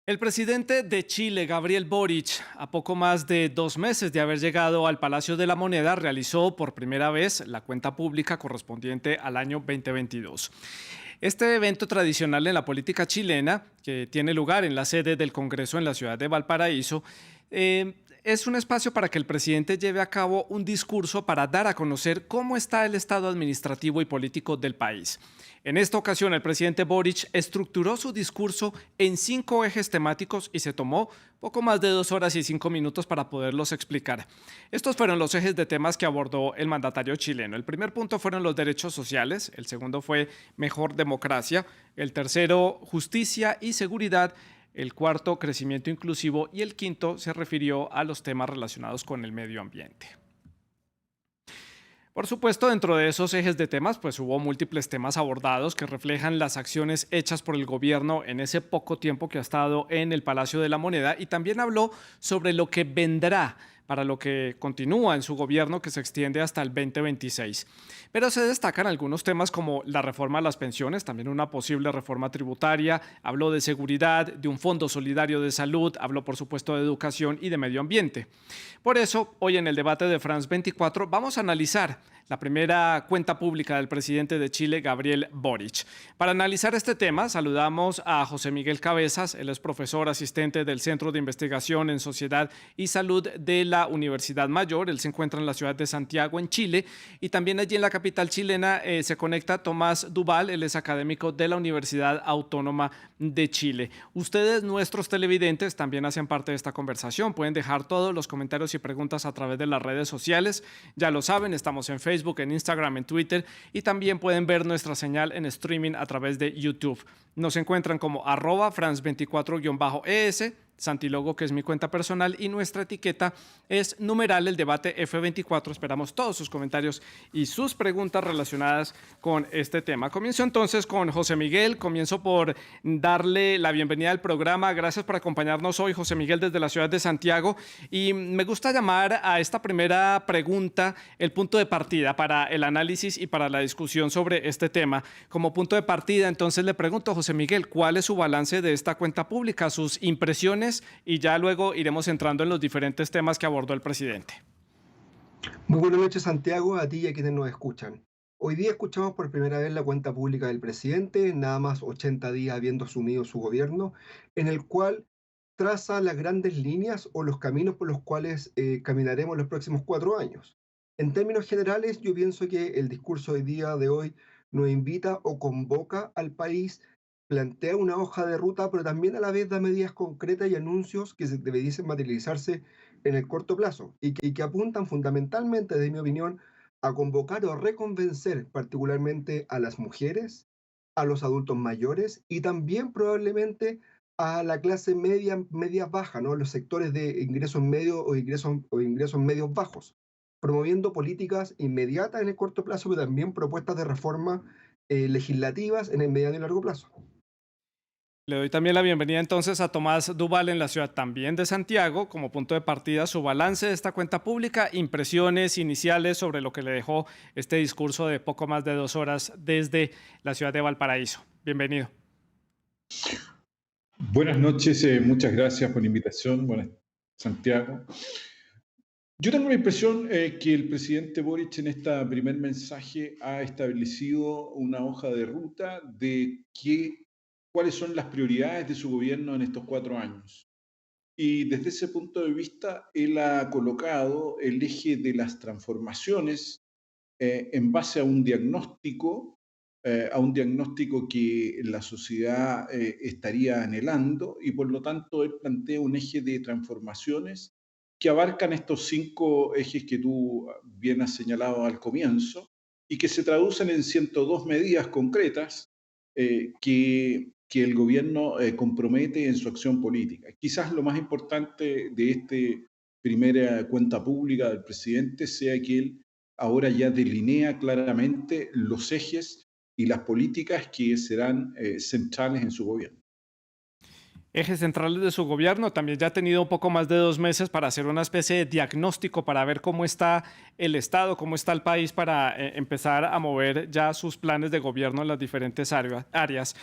El presidente de Chile, Gabriel Boric, a poco más de 2 meses de haber llegado al Palacio de la Moneda, realizó por primera vez la cuenta pública correspondiente al año 2022. Este evento tradicional en la política chilena, que tiene lugar en la sede del Congreso en la ciudad de Valparaíso, es un espacio para que el presidente lleve a cabo un discurso para dar a conocer cómo está el estado administrativo y político del país. En esta ocasión, el presidente Boric estructuró su discurso en 5 ejes temáticos y se tomó poco más de 2 horas y 5 minutos para poderlos explicar. Estos fueron los ejes de temas que abordó el mandatario chileno. El primer punto fueron los derechos sociales, el segundo fue mejor democracia, el tercero justicia y seguridad, el cuarto crecimiento inclusivo y el quinto se refirió a los temas relacionados con el medio ambiente. Por supuesto, dentro de esos ejes de temas, pues hubo múltiples temas abordados que reflejan las acciones hechas por el gobierno en ese poco tiempo que ha estado en el Palacio de la Moneda y también habló sobre lo que vendrá para lo que continúa en su gobierno que se extiende hasta el 2026. Pero se destacan algunos temas como la reforma a las pensiones, también una posible reforma tributaria, habló de seguridad, de un fondo solidario de salud, habló por supuesto de educación y de medio ambiente. Por eso, hoy en el debate de France 24 vamos a analizar la primera cuenta pública del presidente de Chile, Gabriel Boric. Para analizar este tema, saludamos a José Miguel Cabezas, él es profesor asistente del Centro de Investigación en Sociedad y Salud de la Universidad Mayor, él se encuentra en la ciudad de Santiago, en Chile, y también allí en la capital chilena se conecta Tomás Duval, él es académico de la Universidad Autónoma de Chile. Ustedes, nuestros televidentes, también hacen parte de esta conversación, pueden dejar todos los comentarios y preguntas a través de las redes sociales, ya lo saben, estamos en Facebook, en Instagram, en Twitter y también pueden ver nuestra señal en streaming a través de YouTube. Nos encuentran como @France24-ES, Santilogo, que es mi cuenta personal, y nuestra etiqueta es numeral el debate F24. Esperamos todos sus comentarios y sus preguntas relacionadas con este tema. Comienzo entonces con José Miguel, comienzo por darle la bienvenida al programa. Gracias por acompañarnos hoy, José Miguel, desde la ciudad de Santiago. Y me gusta llamar a esta primera pregunta el punto de partida para el análisis y para la discusión sobre este tema. Como punto de partida, entonces le pregunto, José Miguel, ¿cuál es su balance de esta cuenta pública, sus impresiones? Y ya luego iremos entrando en los diferentes temas que abordó el presidente. Muy buenas noches, Santiago, a ti y a quienes nos escuchan. Hoy día escuchamos por primera vez la cuenta pública del presidente, nada más 80 días habiendo asumido su gobierno, en el cual traza las grandes líneas o los caminos por los cuales caminaremos los próximos 4 años. En términos generales, yo pienso que el discurso hoy día de hoy nos invita o convoca al país, plantea una hoja de ruta, pero también a la vez da medidas concretas y anuncios que debiesen materializarse en el corto plazo y que apuntan fundamentalmente, desde mi opinión, a convocar o reconvencer particularmente a las mujeres, a los adultos mayores y también probablemente a la clase media, media baja, ¿no? Los sectores de ingresos medios o ingresos medios bajos, promoviendo políticas inmediatas en el corto plazo, pero también propuestas de reforma legislativas en el mediano y largo plazo. Le doy también la bienvenida entonces a Tomás Duval en la ciudad también de Santiago, como punto de partida su balance de esta cuenta pública, impresiones iniciales sobre lo que le dejó este discurso de poco más de 2 horas desde la ciudad de Valparaíso. Bienvenido. Buenas noches, muchas gracias por la invitación. Buenas, Santiago. Yo tengo la impresión que el presidente Boric en este primer mensaje ha establecido una hoja de ruta de cuáles son las prioridades de su gobierno en estos 4 años. Y desde ese punto de vista, él ha colocado el eje de las transformaciones en base a un diagnóstico que la sociedad estaría anhelando y por lo tanto él plantea un eje de transformaciones que abarcan estos 5 ejes que tú bien has señalado al comienzo y que se traducen en 102 medidas concretas que el gobierno compromete en su acción política. Quizás lo más importante de esta primera cuenta pública del presidente sea que él ahora ya delinea claramente los ejes y las políticas que serán centrales en su gobierno. ejes centrales de su gobierno. También ya ha tenido un poco más de 2 meses para hacer una especie de diagnóstico, para ver cómo está el Estado, cómo está el país, para empezar a mover ya sus planes de gobierno en las diferentes áreas.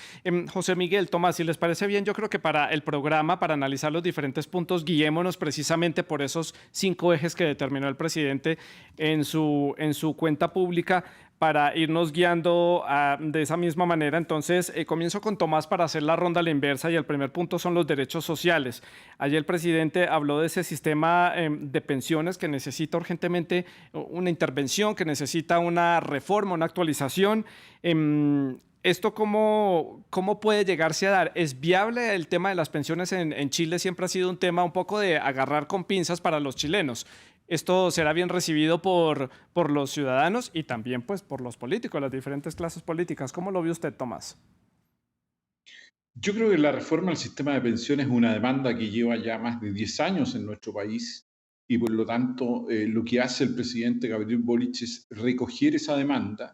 José Miguel, Tomás, si les parece bien, yo creo que para el programa, para analizar los diferentes puntos, guiémonos precisamente por esos 5 ejes que determinó el presidente en su cuenta pública, para irnos guiando de esa misma manera. Entonces, comienzo con Tomás para hacer la ronda a la inversa, y el primer punto son los derechos sociales. Ayer el presidente habló de ese sistema de pensiones que necesita urgentemente una intervención, que necesita una reforma, una actualización. ¿Esto cómo puede llegarse a dar? ¿Es viable el tema de las pensiones en Chile? Siempre ha sido un tema un poco de agarrar con pinzas para los chilenos. ¿Esto será bien recibido por los ciudadanos y también pues por los políticos, las diferentes clases políticas? ¿Cómo lo ve usted, Tomás? Yo creo que la reforma al sistema de pensiones es una demanda que lleva ya más de 10 años en nuestro país y por lo tanto lo que hace el presidente Gabriel Boric es recoger esa demanda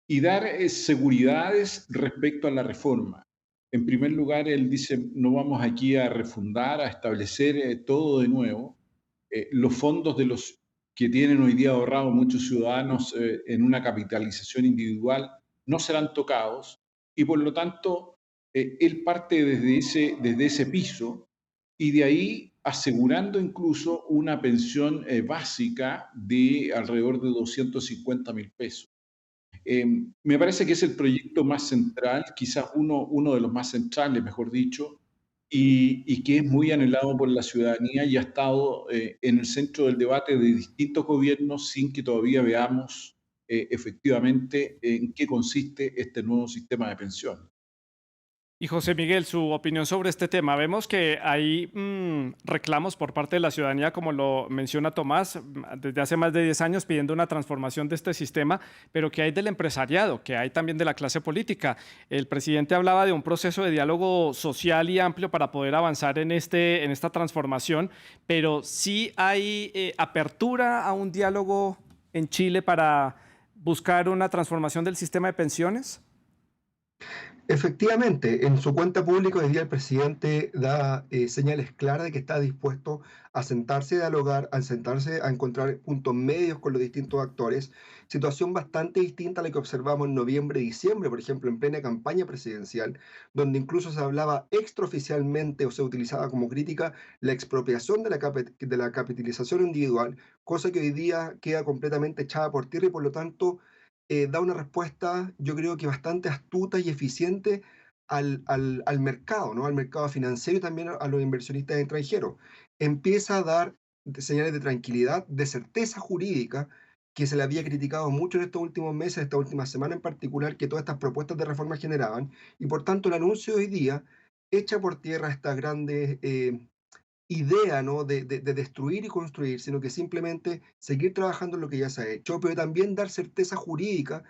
y dar seguridades respecto a la reforma. En primer lugar, él dice, no vamos aquí a refundar, a establecer todo de nuevo. Los fondos de los que tienen hoy día ahorrado muchos ciudadanos en una capitalización individual no serán tocados y por lo tanto él parte desde ese piso y de ahí asegurando incluso una pensión básica de alrededor de 250.000 pesos. Me parece que es el proyecto más central, quizás uno de los más centrales, mejor dicho, y que es muy anhelado por la ciudadanía y ha estado en el centro del debate de distintos gobiernos sin que todavía veamos efectivamente en qué consiste este nuevo sistema de pensión. Y José Miguel, su opinión sobre este tema. Vemos que hay reclamos por parte de la ciudadanía, como lo menciona Tomás, desde hace más de 10 años pidiendo una transformación de este sistema, pero que hay del empresariado, que hay también de la clase política. El presidente hablaba de un proceso de diálogo social y amplio para poder avanzar en esta transformación, pero sí hay apertura a un diálogo en Chile para buscar una transformación del sistema de pensiones. Efectivamente, en su cuenta pública hoy día el presidente da señales claras de que está dispuesto a sentarse a dialogar, a sentarse a encontrar puntos medios con los distintos actores, situación bastante distinta a la que observamos en noviembre y diciembre, por ejemplo, en plena campaña presidencial, donde incluso se hablaba extraoficialmente o se utilizaba como crítica la expropiación de la capitalización individual, cosa que hoy día queda completamente echada por tierra y por lo tanto da una respuesta, yo creo que bastante astuta y eficiente al mercado, ¿no? Al mercado financiero y también a los inversionistas extranjeros. Empieza a dar señales de tranquilidad, de certeza jurídica, que se le había criticado mucho en estos últimos meses, esta última semana en particular, que todas estas propuestas de reforma generaban, y por tanto el anuncio de hoy día echa por tierra estas grandes idea, ¿no? de destruir y construir, sino que simplemente seguir trabajando en lo que ya se ha hecho, pero también dar certeza jurídica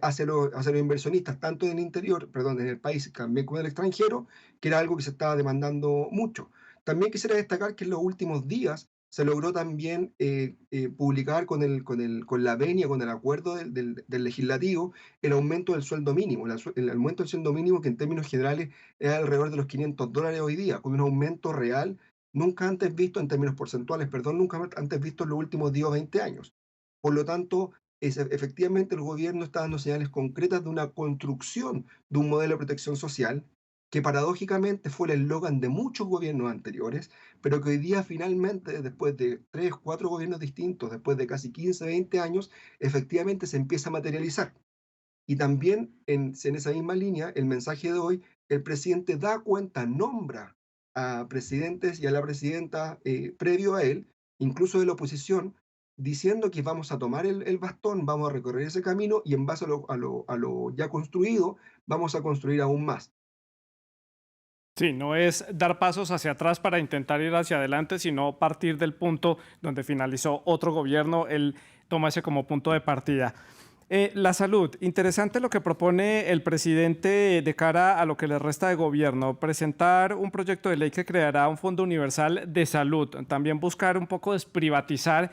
hacia los inversionistas, tanto en el interior, perdón, en el país, también como en el extranjero, que era algo que se estaba demandando mucho. También quisiera destacar que en los últimos días se logró también publicar con la venia, con el acuerdo del legislativo, el aumento del sueldo mínimo, el aumento del sueldo mínimo que en términos generales es alrededor de los $500 hoy día, con un aumento real nunca antes visto en términos porcentuales, perdón, nunca antes visto en los últimos 10 o 20 años. Por lo tanto, efectivamente el gobierno está dando señales concretas de una construcción de un modelo de protección social que paradójicamente fue el eslogan de muchos gobiernos anteriores, pero que hoy día finalmente, después de 3, 4 gobiernos distintos, después de casi 15, 20 años, efectivamente se empieza a materializar. Y también en esa misma línea, el mensaje de hoy, el presidente da cuenta, nombra a presidentes y a la presidenta previo a él, incluso de la oposición, diciendo que vamos a tomar el bastón, vamos a recorrer ese camino y en base a lo ya construido, vamos a construir aún más. Sí, no es dar pasos hacia atrás para intentar ir hacia adelante, sino partir del punto donde finalizó otro gobierno. Él toma ese como punto de partida. La salud. Interesante lo que propone el presidente de cara a lo que le resta de gobierno. Presentar un proyecto de ley que creará un fondo universal de salud. También buscar un poco desprivatizar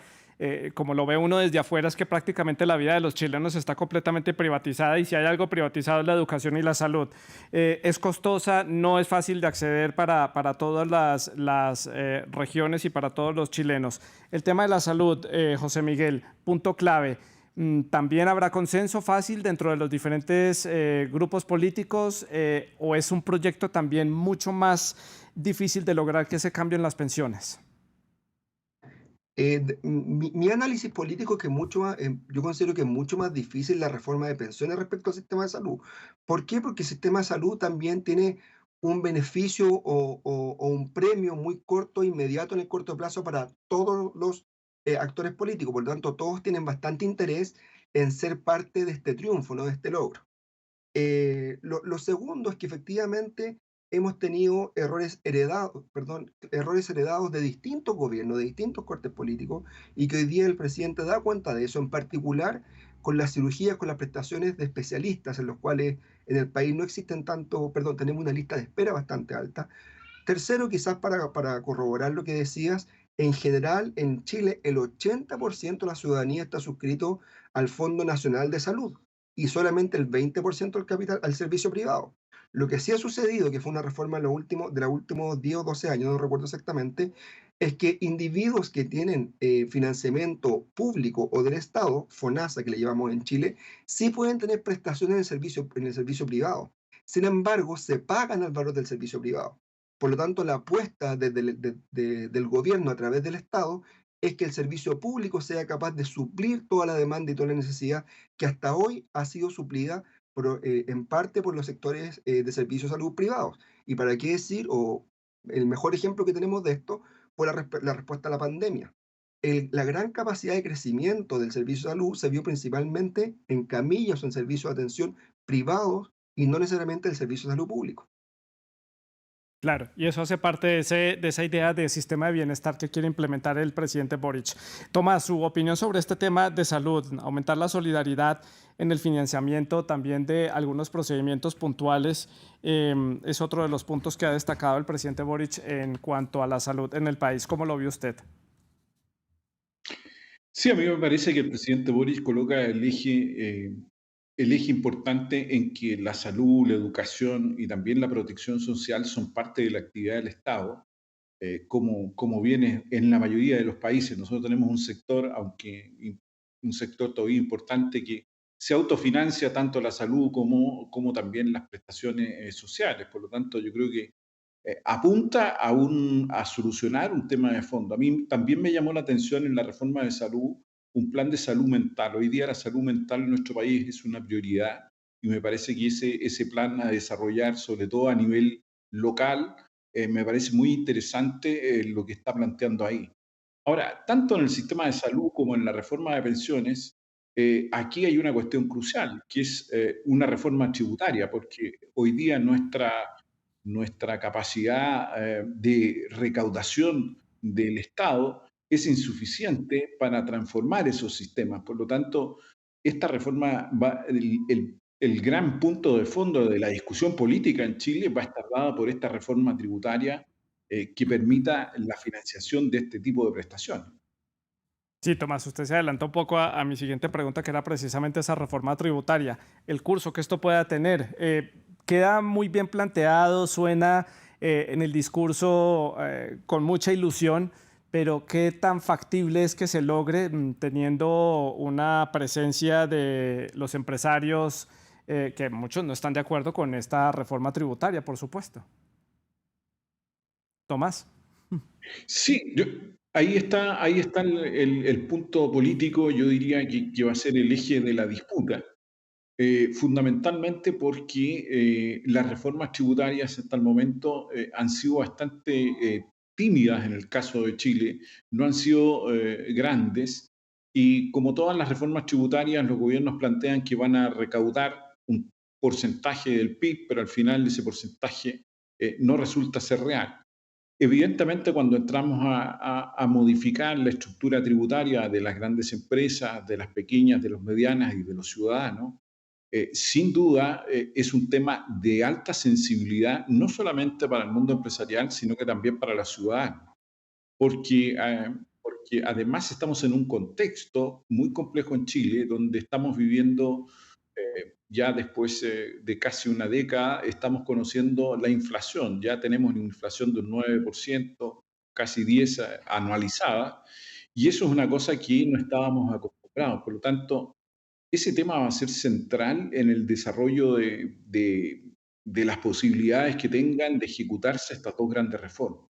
como lo ve uno desde afuera, es que prácticamente la vida de los chilenos está completamente privatizada y si hay algo privatizado es la educación y la salud. Es costosa, no es fácil de acceder para todas las regiones y para todos los chilenos. El tema de la salud, José Miguel, punto clave. ¿También habrá consenso fácil dentro de los diferentes grupos políticos o es un proyecto también mucho más difícil de lograr que ese cambio en las pensiones? Mi análisis político es que yo considero que es mucho más difícil la reforma de pensiones respecto al sistema de salud. ¿Por qué? Porque el sistema de salud también tiene un beneficio o un premio muy corto, inmediato en el corto plazo para todos los actores políticos. Por lo tanto, todos tienen bastante interés en ser parte de este triunfo, ¿no? De este logro. Lo segundo es que efectivamente hemos tenido errores heredados de distintos gobiernos, de distintos cortes políticos, y que hoy día el presidente da cuenta de eso, en particular con las cirugías, con las prestaciones de especialistas, en los cuales en el país no existen tanto, perdón, tenemos una lista de espera bastante alta. Tercero, quizás para corroborar lo que decías, en general en Chile el 80% de la ciudadanía está suscrito al Fondo Nacional de Salud y solamente el 20% del capital al servicio privado. Lo que sí ha sucedido, que fue una reforma de los últimos 10 o 12 años, no recuerdo exactamente, es que individuos que tienen financiamiento público o del Estado, FONASA que le llevamos en Chile, sí pueden tener prestaciones en el servicio privado. Sin embargo, se pagan al valor del servicio privado. Por lo tanto, la apuesta del gobierno a través del Estado es que el servicio público sea capaz de suplir toda la demanda y toda la necesidad que hasta hoy ha sido suplida en parte por los sectores de servicios de salud privados. Y para qué decir, o el mejor ejemplo que tenemos de esto fue la respuesta a la pandemia. La gran capacidad de crecimiento del servicio de salud se vio principalmente en camillas o en servicios de atención privados y no necesariamente del servicio de salud público. Claro, y eso hace parte de esa idea de sistema de bienestar que quiere implementar el presidente Boric. Tomás, su opinión sobre este tema de salud, aumentar la solidaridad en el financiamiento también de algunos procedimientos puntuales, es otro de los puntos que ha destacado el presidente Boric en cuanto a la salud en el país. ¿Cómo lo vio usted? Sí, a mí me parece que el presidente Boris coloca el eje importante en que la salud, la educación y también la protección social son parte de la actividad del Estado, como viene en la mayoría de los países. Nosotros tenemos un sector, un sector todavía importante que se autofinancia tanto la salud como también las prestaciones sociales. Por lo tanto, yo creo que apunta a solucionar un tema de fondo. A mí también me llamó la atención en la reforma de salud un plan de salud mental. Hoy día la salud mental en nuestro país es una prioridad y me parece que ese plan a desarrollar, sobre todo a nivel local, me parece muy interesante lo que está planteando ahí. Ahora, tanto en el sistema de salud como en la reforma de pensiones, aquí hay una cuestión crucial, que es una reforma tributaria, porque hoy día nuestra capacidad de recaudación del Estado es insuficiente para transformar esos sistemas. Por lo tanto, esta reforma el gran punto de fondo de la discusión política en Chile va a estar dada por esta reforma tributaria que permita la financiación de este tipo de prestaciones. Sí, Tomás, usted se adelantó un poco a mi siguiente pregunta, que era precisamente esa reforma tributaria, el curso que esto pueda tener. Queda muy bien planteado, suena en el discurso con mucha ilusión, pero ¿qué tan factible es que se logre teniendo una presencia de los empresarios que muchos no están de acuerdo con esta reforma tributaria, por supuesto? Tomás. Sí, ahí está el punto político, yo diría que va a ser el eje de la disputa. Fundamentalmente porque las reformas tributarias hasta el momento han sido bastante tímidas en el caso de Chile, no han sido grandes y como todas las reformas tributarias, los gobiernos plantean que van a recaudar un porcentaje del PIB, pero al final ese porcentaje no resulta ser real. Evidentemente, cuando entramos a modificar la estructura tributaria de las grandes empresas, de las pequeñas, de las medianas y de los ciudadanos, sin duda es un tema de alta sensibilidad, no solamente para el mundo empresarial, sino que también para la ciudadana, porque porque además estamos en un contexto muy complejo en Chile, donde estamos viviendo ya después de casi una década, estamos conociendo la inflación. Ya tenemos una inflación de un 9%, casi 10% anualizada, y eso es una cosa que no estábamos acostumbrados. Por lo tanto, ese tema va a ser central en el desarrollo de las posibilidades que tengan de ejecutarse estas dos grandes reformas.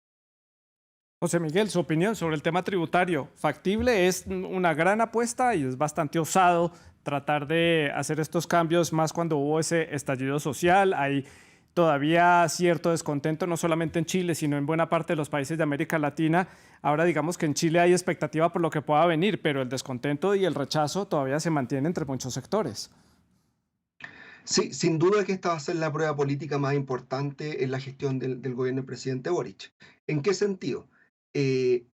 José Miguel, su opinión sobre el tema tributario. ¿Factible? Es una gran apuesta y es bastante osado tratar de hacer estos cambios, más cuando hubo ese estallido social. Hay todavía cierto descontento, no solamente en Chile, sino en buena parte de los países de América Latina. Ahora digamos que en Chile hay expectativa por lo que pueda venir, pero el descontento y el rechazo todavía se mantienen entre muchos sectores. Sí, sin duda que esta va a ser la prueba política más importante en la gestión del gobierno del presidente Boric. ¿En qué sentido? Eh,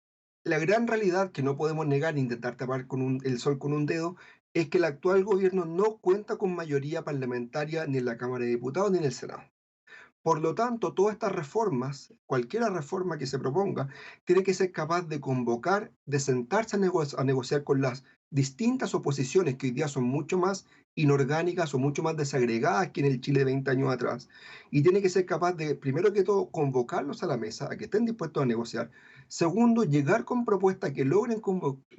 la gran realidad que no podemos negar e intentar tapar con el sol con un dedo es que el actual gobierno no cuenta con mayoría parlamentaria ni en la Cámara de Diputados ni en el Senado. Por lo tanto, todas estas reformas, cualquier reforma que se proponga, tiene que ser capaz de convocar, de sentarse a negociar con las distintas oposiciones que hoy día son mucho más inorgánicas o mucho más desagregadas que en el Chile de 20 años atrás. Y tiene que ser capaz de, primero que todo, convocarlos a la mesa, a que estén dispuestos a negociar. Segundo, llegar con propuestas que logren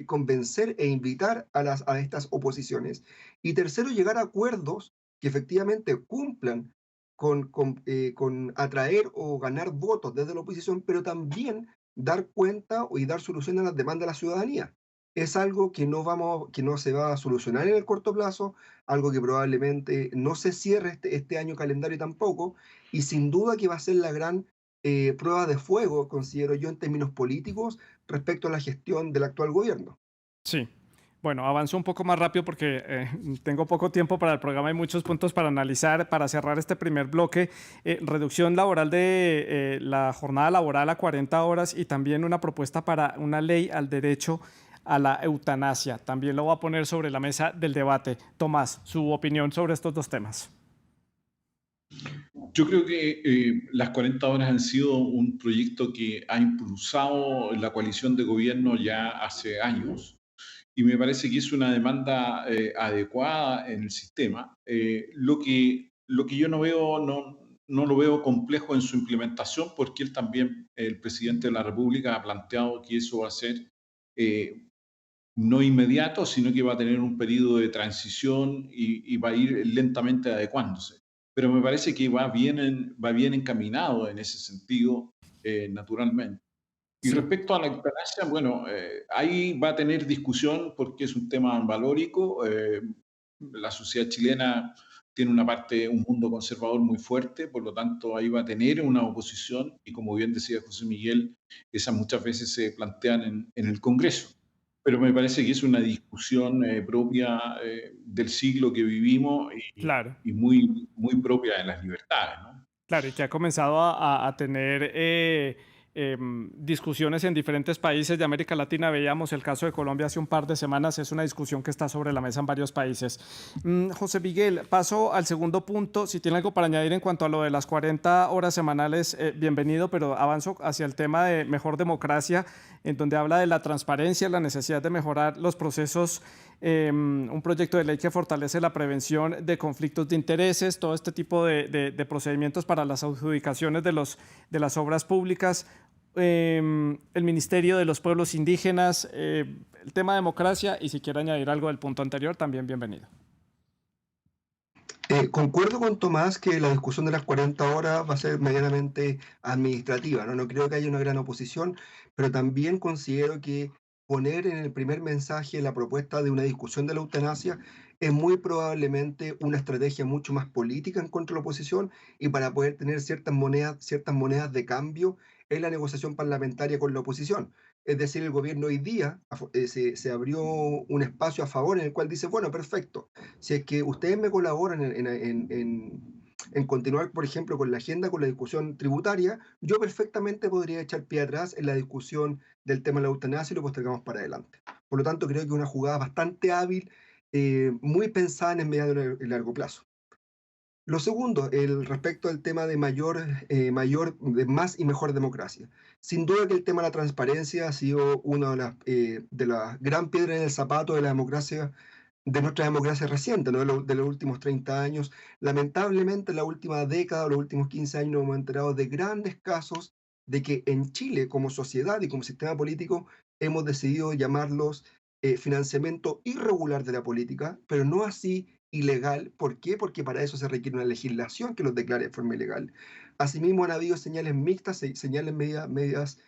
convencer e invitar a estas oposiciones. Y tercero, llegar a acuerdos que efectivamente cumplan con atraer o ganar votos desde la oposición, pero también dar cuenta y dar solución a las demandas de la ciudadanía. Es algo que no se va a solucionar en el corto plazo, algo que probablemente no se cierre este año calendario tampoco, y sin duda que va a ser la gran prueba de fuego, considero yo, en términos políticos respecto a la gestión del actual gobierno. Sí. Bueno, avanzo un poco más rápido porque tengo poco tiempo para el programa. Hay muchos puntos para analizar. Para cerrar este primer bloque, reducción laboral de la jornada laboral a 40 horas y también una propuesta para una ley al derecho a la eutanasia. También lo voy a poner sobre la mesa del debate. Tomás, su opinión sobre estos dos temas. Yo creo que las 40 horas han sido un proyecto que ha impulsado la coalición de gobierno ya hace años y me parece que es una demanda adecuada en el sistema. Lo que yo no veo, no lo veo complejo en su implementación porque él también, el presidente de la República, ha planteado que eso va a ser eh, no inmediato, sino que va a tener un periodo de transición y va a ir lentamente adecuándose. Pero me parece que va bien encaminado en ese sentido, naturalmente. Y Sí. respecto a la eutanasia, bueno, ahí va a tener discusión porque es un tema valórico. La sociedad chilena tiene una parte, un mundo conservador muy fuerte, por lo tanto ahí va a tener una oposición y como bien decía José Miguel, esas muchas veces se plantean en el Congreso. Pero me parece que es una discusión propia del siglo que vivimos Claro. y muy, muy propia de las libertades, ¿no? Claro, y que ha comenzado a tener discusiones en diferentes países de América Latina. Veíamos el caso de Colombia hace un par de semanas. Es una discusión que está sobre la mesa en varios países. José Miguel, paso al segundo punto. Si tiene algo para añadir en cuanto a lo de las 40 horas semanales, bienvenido, pero avanzo hacia el tema de mejor democracia, en donde habla de la transparencia, la necesidad de mejorar los procesos, un proyecto de ley que fortalece la prevención de conflictos de intereses, todo este tipo de procedimientos para las adjudicaciones de las obras públicas, el Ministerio de los Pueblos Indígenas, el tema democracia, y si quiere añadir algo del punto anterior, también bienvenido. Concuerdo con Tomás que la discusión de las 40 horas va a ser medianamente administrativa, ¿no? No creo que haya una gran oposición, pero también considero que poner en el primer mensaje la propuesta de una discusión de la eutanasia es muy probablemente una estrategia mucho más política en contra de la oposición y para poder tener ciertas monedas de cambio en la negociación parlamentaria con la oposición. Es decir, el gobierno hoy día se abrió un espacio a favor en el cual dice, bueno, perfecto, si es que ustedes me colaboran en continuar, por ejemplo, con la agenda, con la discusión tributaria, yo perfectamente podría echar pie atrás en la discusión del tema de la eutanasia y lo postergamos para adelante. Por lo tanto, creo que es una jugada bastante hábil, muy pensada en el mediano y largo plazo. Lo segundo, respecto al tema de de más y mejor democracia. Sin duda que el tema de la transparencia ha sido una de las gran piedras en el zapato de nuestra democracia reciente, ¿no? De los últimos 30 años. Lamentablemente, en la última década o los últimos 15 años nos hemos enterado de grandes casos de que en Chile, como sociedad y como sistema político, hemos decidido llamarlos financiamiento irregular de la política, pero no así ilegal. ¿Por qué? Porque para eso se requiere una legislación que los declare de forma ilegal. Asimismo, han habido señales mixtas, señales medias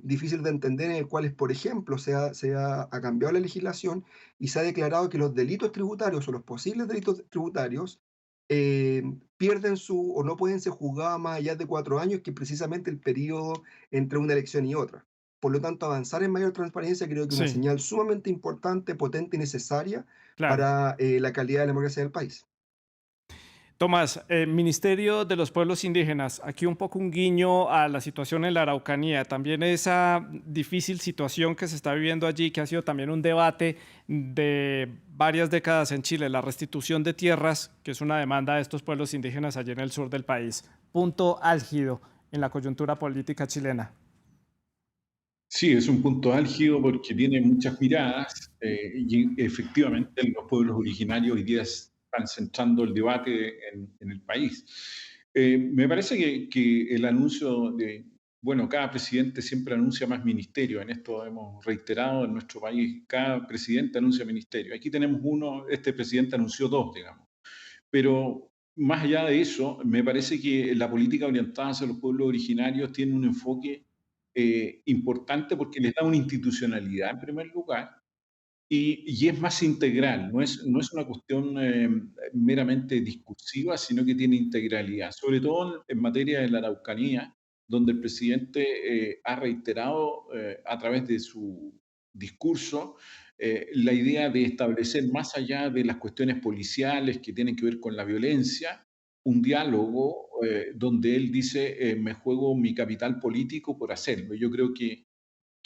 difíciles de entender, en el cuales, por ejemplo, ha cambiado la legislación y se ha declarado que los delitos tributarios o los posibles delitos tributarios eh, pierden o no pueden ser juzgados más allá de 4 años, que es precisamente el periodo entre una elección y otra. Por lo tanto, avanzar en mayor transparencia creo que es una Sí, señal sumamente importante, potente y necesaria claro. para la calidad de la democracia del país. Tomás, Ministerio de los Pueblos Indígenas, aquí un poco un guiño a la situación en la Araucanía, también esa difícil situación que se está viviendo allí, que ha sido también un debate de varias décadas en Chile, la restitución de tierras, que es una demanda de estos pueblos indígenas allí en el sur del país. Punto álgido en la coyuntura política chilena. Sí, es un punto álgido porque tiene muchas miradas y efectivamente los pueblos originarios hoy día están centrando el debate en el país. Me parece que el anuncio bueno, cada presidente siempre anuncia más ministerio, en esto hemos reiterado en nuestro país, cada presidente anuncia ministerio. Aquí tenemos uno, este presidente anunció dos, digamos. Pero más allá de eso, me parece que la política orientada hacia los pueblos originarios tiene un enfoque importante porque les da una institucionalidad en primer lugar y es más integral, no es una cuestión meramente discursiva, sino que tiene integralidad, sobre todo en materia de la Araucanía, donde el presidente ha reiterado a través de su discurso la idea de establecer más allá de las cuestiones policiales que tienen que ver con la violencia, un diálogo donde él dice, me juego mi capital político por hacerlo. Yo creo que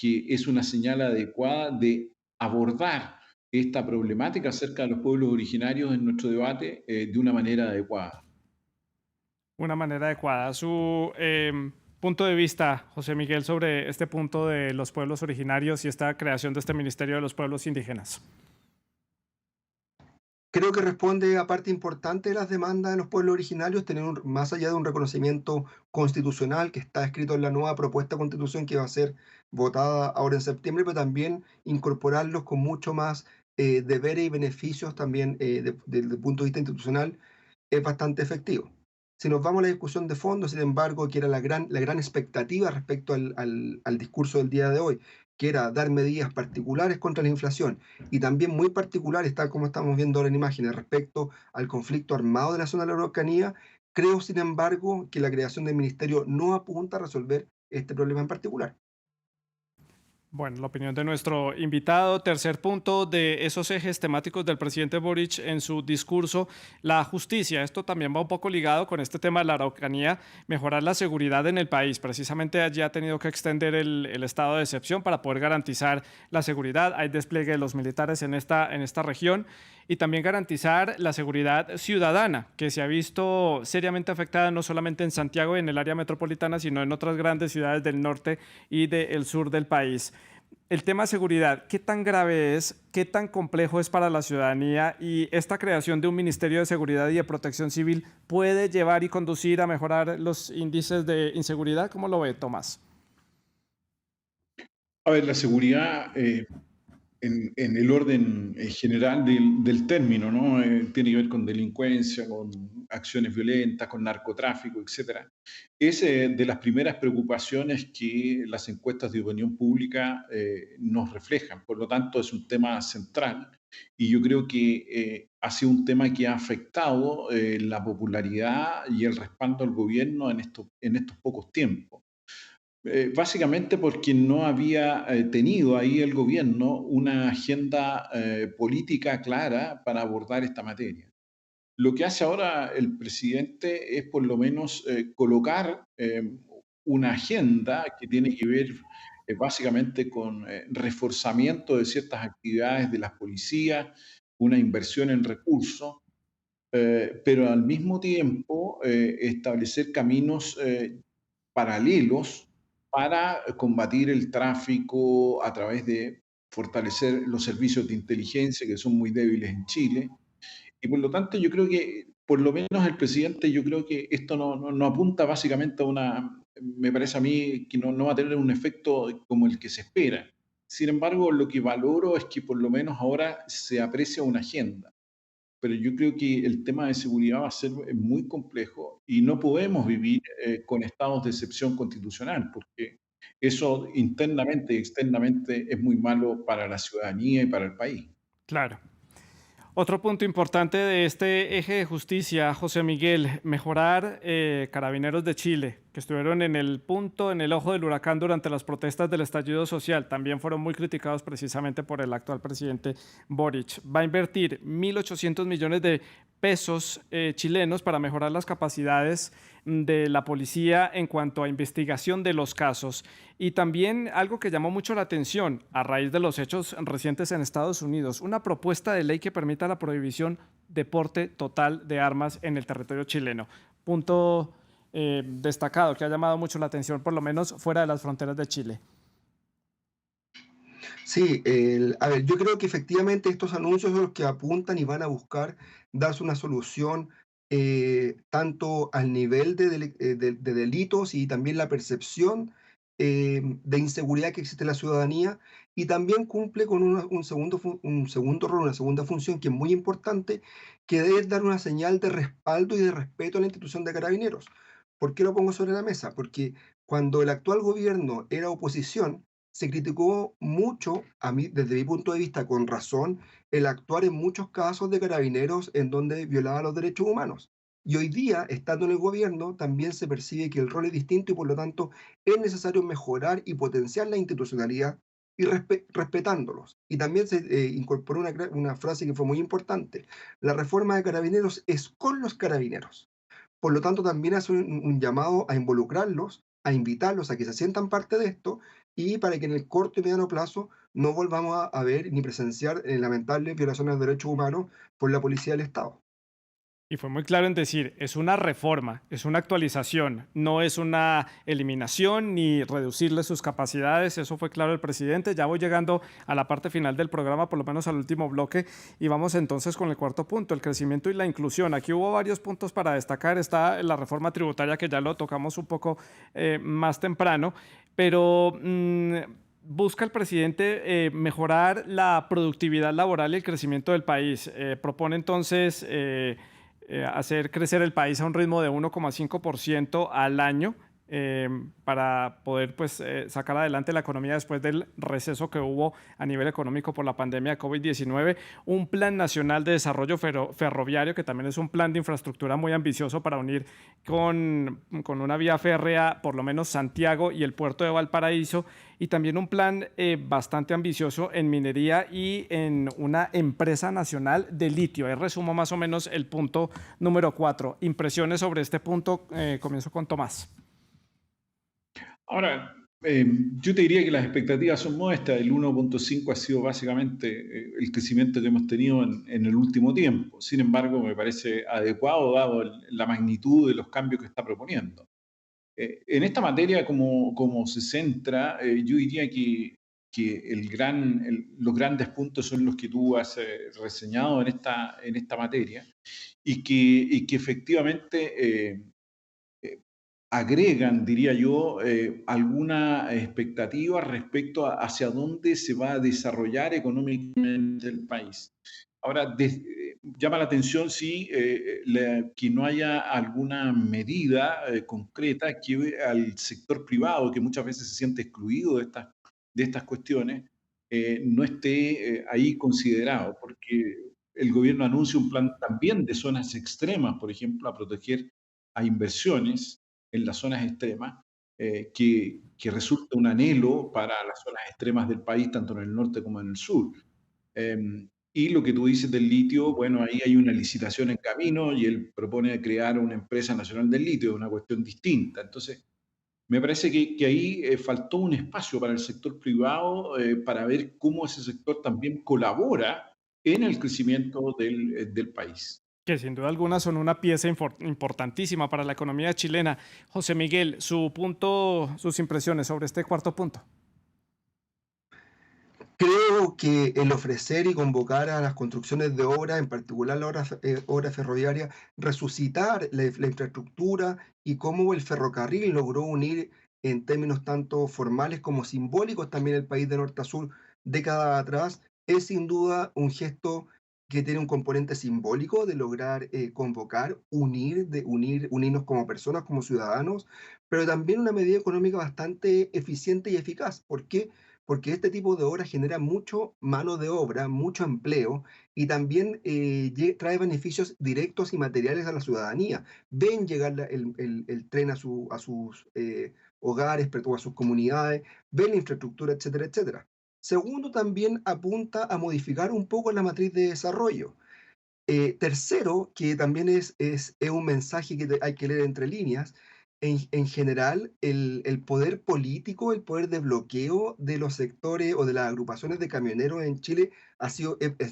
es una señal adecuada de abordar esta problemática acerca de los pueblos originarios en nuestro debate de una manera adecuada. Una manera adecuada. Su punto de vista, José Miguel, sobre este punto de los pueblos originarios y esta creación de este Ministerio de los Pueblos Indígenas. Creo que responde a parte importante de las demandas de los pueblos originarios, más allá de un reconocimiento constitucional que está escrito en la nueva propuesta de constitución que va a ser votada ahora en septiembre, pero también incorporarlos con mucho más deberes y beneficios también desde el punto de vista institucional es bastante efectivo. Si nos vamos a la discusión de fondo, sin embargo, que era la gran expectativa respecto al discurso del día de hoy, que era dar medidas particulares contra la inflación y también muy particulares, tal como estamos viendo ahora en imágenes, respecto al conflicto armado de la zona de la Araucanía, creo, sin embargo, que la creación del ministerio no apunta a resolver este problema en particular. Bueno, la opinión de nuestro invitado. Tercer punto de esos ejes temáticos del presidente Boric en su discurso, la justicia. Esto también va un poco ligado con este tema de la Araucanía, mejorar la seguridad en el país. Precisamente allí ha tenido que extender el estado de excepción para poder garantizar la seguridad. Hay despliegue de los militares en esta región y también garantizar la seguridad ciudadana, que se ha visto seriamente afectada no solamente en Santiago y en el área metropolitana, sino en otras grandes ciudades del norte y del sur del país. El tema de seguridad, ¿qué tan grave es? ¿Qué tan complejo es para la ciudadanía? Y esta creación de un Ministerio de Seguridad y de Protección Civil puede llevar y conducir a mejorar los índices de inseguridad. ¿Cómo lo ve, Tomás? A ver, la seguridad en el orden general del término, ¿no? Tiene que ver con delincuencia, con acciones violentas, con narcotráfico, etcétera. Es de las primeras preocupaciones que las encuestas de opinión pública nos reflejan. Por lo tanto, es un tema central y yo creo que ha sido un tema que ha afectado la popularidad y el respaldo al gobierno en estos pocos tiempos. Básicamente porque no había tenido ahí el gobierno una agenda política clara para abordar esta materia. Lo que hace ahora el presidente es por lo menos colocar una agenda que tiene que ver básicamente con reforzamiento de ciertas actividades de las policías, una inversión en recursos pero al mismo tiempo establecer caminos paralelos para combatir el tráfico a través de fortalecer los servicios de inteligencia que son muy débiles en Chile. Y por lo tanto, yo creo que, por lo menos el presidente, yo creo que esto no apunta básicamente a una, me parece a mí que no va a tener un efecto como el que se espera. Sin embargo, lo que valoro es que por lo menos ahora se aprecia una agenda, pero yo creo que el tema de seguridad va a ser muy complejo y no podemos vivir con estados de excepción constitucional, porque eso internamente y externamente es muy malo para la ciudadanía y para el país. Claro. Otro punto importante de este eje de justicia, José Miguel, mejorar carabineros de Chile, que estuvieron en el punto, en el ojo del huracán durante las protestas del estallido social, también fueron muy criticados precisamente por el actual presidente Boric. Va a invertir 1.800 millones de pesos chilenos para mejorar las capacidades de la policía en cuanto a investigación de los casos. Y también algo que llamó mucho la atención a raíz de los hechos recientes en Estados Unidos, una propuesta de ley que permita la prohibición de porte total de armas en el territorio chileno. Punto destacado que ha llamado mucho la atención, por lo menos fuera de las fronteras de Chile. Sí, a ver, yo creo que efectivamente estos anuncios son los que apuntan y van a buscar darse una solución tanto al nivel de delitos y también la percepción de inseguridad que existe en la ciudadanía y también cumple con un segundo rol, una segunda función que es muy importante, que es dar una señal de respaldo y de respeto a la institución de Carabineros. ¿Por qué lo pongo sobre la mesa? Porque cuando el actual gobierno era oposición, se criticó mucho, a mí, desde mi punto de vista, con razón, el actuar en muchos casos de carabineros en donde violaba los derechos humanos. Y hoy día, estando en el gobierno, también se percibe que el rol es distinto y por lo tanto es necesario mejorar y potenciar la institucionalidad y respetándolos. Y también se incorporó una frase que fue muy importante. La reforma de carabineros es con los carabineros. Por lo tanto, también hace un llamado a involucrarlos, a invitarlos a que se sientan parte de esto y para que en el corto y mediano plazo no volvamos a ver ni presenciar lamentables violaciones de derechos humanos por la policía del Estado. Y fue muy claro en decir, es una reforma, es una actualización, no es una eliminación ni reducirle sus capacidades, eso fue claro el presidente. Ya voy llegando a la parte final del programa, por lo menos al último bloque, y vamos entonces con el cuarto punto, el crecimiento y la inclusión. Aquí hubo varios puntos para destacar, está la reforma tributaria que ya lo tocamos un poco más temprano, pero busca el presidente mejorar la productividad laboral y el crecimiento del país. Propone entonces hacer crecer el país a un ritmo de 1,5% al año para poder pues, sacar adelante la economía después del receso que hubo a nivel económico por la pandemia de COVID-19, un plan nacional de desarrollo ferroviario que también es un plan de infraestructura muy ambicioso para unir con una vía férrea por lo menos Santiago y el puerto de Valparaíso, y también un plan bastante ambicioso en minería y en una empresa nacional de litio. Ahí resumo más o menos el punto número 4. Impresiones sobre este punto, comienzo con Tomás. Ahora, yo te diría que las expectativas son modestas. El 1,5 ha sido básicamente el crecimiento que hemos tenido en el último tiempo. Sin embargo, me parece adecuado dado la magnitud de los cambios que está proponiendo. En esta materia, como se centra, yo diría que los grandes puntos son los que tú has reseñado en esta materia y que efectivamente agregan, diría yo, alguna expectativa respecto hacia dónde se va a desarrollar económicamente el país. Ahora, llama la atención, sí, que no haya alguna medida concreta que al sector privado, que muchas veces se siente excluido de estas cuestiones, no esté ahí considerado, porque el gobierno anuncia un plan también de zonas extremas, por ejemplo, a proteger a inversiones en las zonas extremas, que resulta un anhelo para las zonas extremas del país, tanto en el norte como en el sur. Y lo que tú dices del litio, bueno, ahí hay una licitación en camino y él propone crear una empresa nacional del litio, una cuestión distinta. Entonces, me parece que ahí faltó un espacio para el sector privado para ver cómo ese sector también colabora en el crecimiento del país. Que sin duda alguna son una pieza importantísima para la economía chilena. José Miguel, su punto, sus impresiones sobre este cuarto punto. Creo que el ofrecer y convocar a las construcciones de obras, en particular la obra ferroviaria, resucitar la infraestructura y cómo el ferrocarril logró unir en términos tanto formales como simbólicos también el país de norte a sur décadas atrás, es sin duda un gesto que tiene un componente simbólico de lograr convocar, unirnos como personas, como ciudadanos, pero también una medida económica bastante eficiente y eficaz. ¿Por qué? Porque este tipo de obra genera mucho mano de obra, mucho empleo y también trae beneficios directos y materiales a la ciudadanía. Ven llegar el tren a sus hogares o a sus comunidades, ven la infraestructura, etcétera, etcétera. Segundo, también apunta a modificar un poco la matriz de desarrollo. Tercero, que también es un mensaje que hay que leer entre líneas, en general, el poder político, el poder de bloqueo de los sectores o de las agrupaciones de camioneros en Chile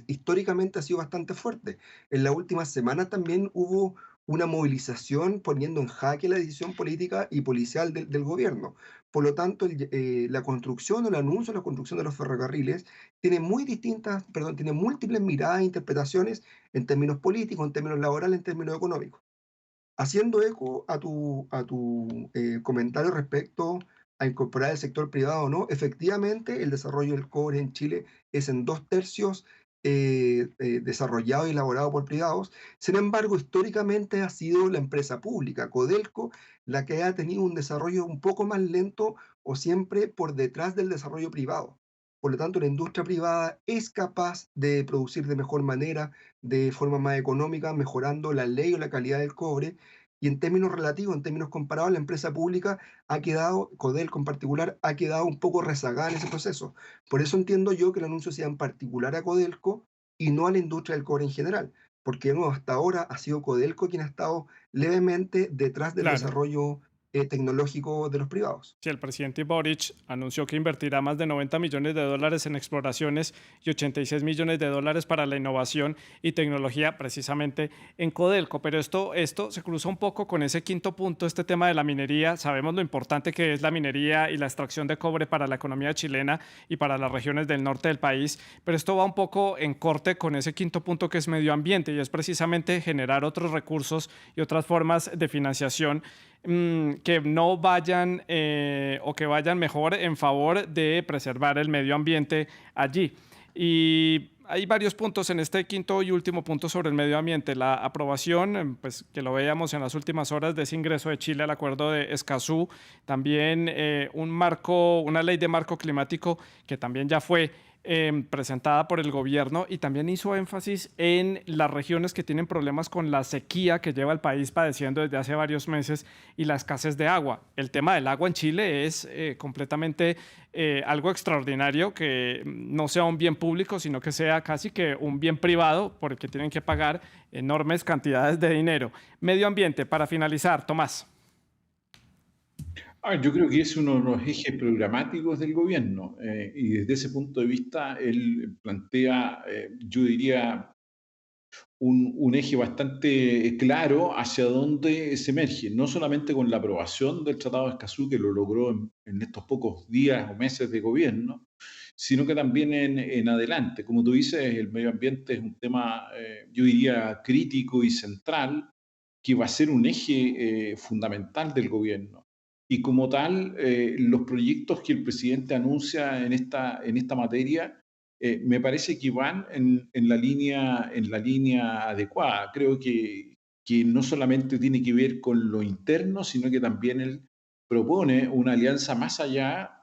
históricamente ha sido bastante fuerte. En las últimas semanas también hubo una movilización poniendo en jaque la decisión política y policial del gobierno. Por lo tanto, la construcción o el anuncio de la construcción de los ferrocarriles tiene múltiples miradas e interpretaciones en términos políticos, en términos laborales, en términos económicos. Haciendo eco a tu comentario respecto a incorporar el sector privado o no, efectivamente el desarrollo del cobre en Chile es en 2/3 desarrollado y elaborado por privados. Sin embargo, históricamente ha sido la empresa pública, Codelco, la que ha tenido un desarrollo un poco más lento o siempre por detrás del desarrollo privado. Por lo tanto, la industria privada es capaz de producir de mejor manera, de forma más económica, mejorando la ley o la calidad del cobre. Y en términos relativos, en términos comparados, la empresa pública ha quedado, Codelco en particular, ha quedado un poco rezagada en ese proceso. Por eso entiendo yo que el anuncio sea en particular a Codelco y no a la industria del cobre en general, porque no, hasta ahora ha sido Codelco quien ha estado levemente detrás del Claro. desarrollo tecnológico de los privados. Sí, el presidente Boric anunció que invertirá más de 90 millones de dólares en exploraciones y 86 millones de dólares para la innovación y tecnología precisamente en Codelco. Pero esto se cruza un poco con ese quinto punto, este tema de la minería. Sabemos lo importante que es la minería y la extracción de cobre para la economía chilena y para las regiones del norte del país. Pero esto va un poco en corte con ese quinto punto que es medio ambiente y es precisamente generar otros recursos y otras formas de financiación que no vayan o que vayan mejor en favor de preservar el medio ambiente allí. Y hay varios puntos en este quinto y último punto sobre el medio ambiente. La aprobación, pues que lo veíamos en las últimas horas de ese ingreso de Chile al acuerdo de Escazú, también una ley de marco climático que también ya fue presentada por el gobierno y también hizo énfasis en las regiones que tienen problemas con la sequía que lleva el país padeciendo desde hace varios meses y la escasez de agua. El tema del agua en Chile es completamente algo extraordinario, que no sea un bien público, sino que sea casi que un bien privado porque tienen que pagar enormes cantidades de dinero. Medio ambiente, para finalizar, Tomás. Yo creo que es uno de los ejes programáticos del gobierno y desde ese punto de vista él plantea, yo diría, un eje bastante claro hacia dónde se emerge, no solamente con la aprobación del Tratado de Escazú, que lo logró en estos pocos días o meses de gobierno, sino que también en adelante. Como tú dices, el medio ambiente es un tema, yo diría, crítico y central, que va a ser un eje fundamental del gobierno. Y como tal, los proyectos que el presidente anuncia en esta materia me parece que van en la línea adecuada. Creo que no solamente tiene que ver con lo interno, sino que también él propone una alianza más allá,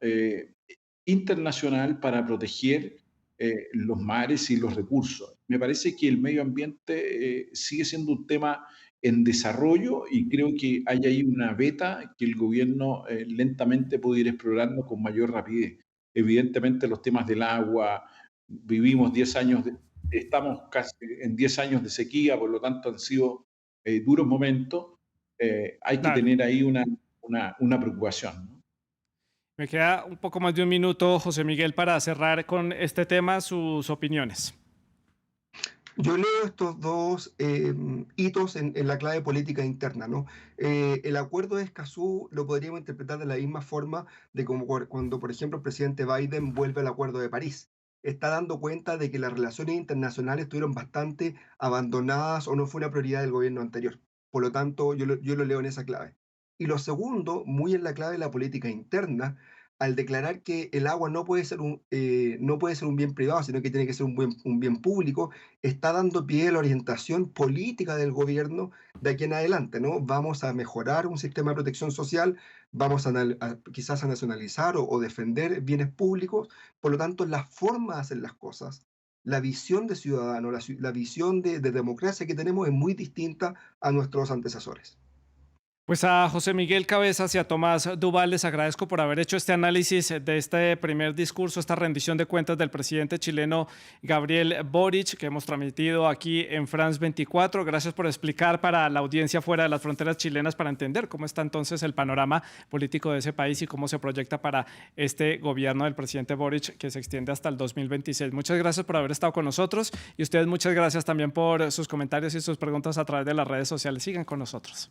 internacional, para proteger los mares y los recursos. Me parece que el medio ambiente sigue siendo un tema en desarrollo y creo que hay ahí una beta que el gobierno lentamente puede ir explorando con mayor rapidez. Evidentemente los temas del agua, vivimos 10 años, estamos casi en 10 años de sequía, por lo tanto han sido duros momentos. Hay que Claro. tener ahí una preocupación, ¿no? Me queda un poco más de un minuto, José Miguel, para cerrar con este tema, sus opiniones. Yo leo estos dos hitos en la clave política interna, ¿no? El acuerdo de Escazú lo podríamos interpretar de la misma forma de como cuando, por ejemplo, el presidente Biden vuelve al Acuerdo de París. Está dando cuenta de que las relaciones internacionales estuvieron bastante abandonadas o no fue una prioridad del gobierno anterior. Por lo tanto, yo lo leo en esa clave. Y lo segundo, muy en la clave de la política interna, al declarar que el agua no puede ser un bien privado, sino que tiene que ser un bien público, está dando pie a la orientación política del gobierno de aquí en adelante, ¿no? Vamos a mejorar un sistema de protección social, vamos quizás a nacionalizar o defender bienes públicos, por lo tanto, la forma de hacer las cosas, la visión de ciudadano, la visión de democracia que tenemos es muy distinta a nuestros antecesores. Pues a José Miguel Cabezas y a Tomás Duval les agradezco por haber hecho este análisis de este primer discurso, esta rendición de cuentas del presidente chileno Gabriel Boric, que hemos transmitido aquí en France 24. Gracias por explicar para la audiencia fuera de las fronteras chilenas para entender cómo está entonces el panorama político de ese país y cómo se proyecta para este gobierno del presidente Boric que se extiende hasta el 2026. Muchas gracias por haber estado con nosotros y ustedes muchas gracias también por sus comentarios y sus preguntas a través de las redes sociales. Sigan con nosotros.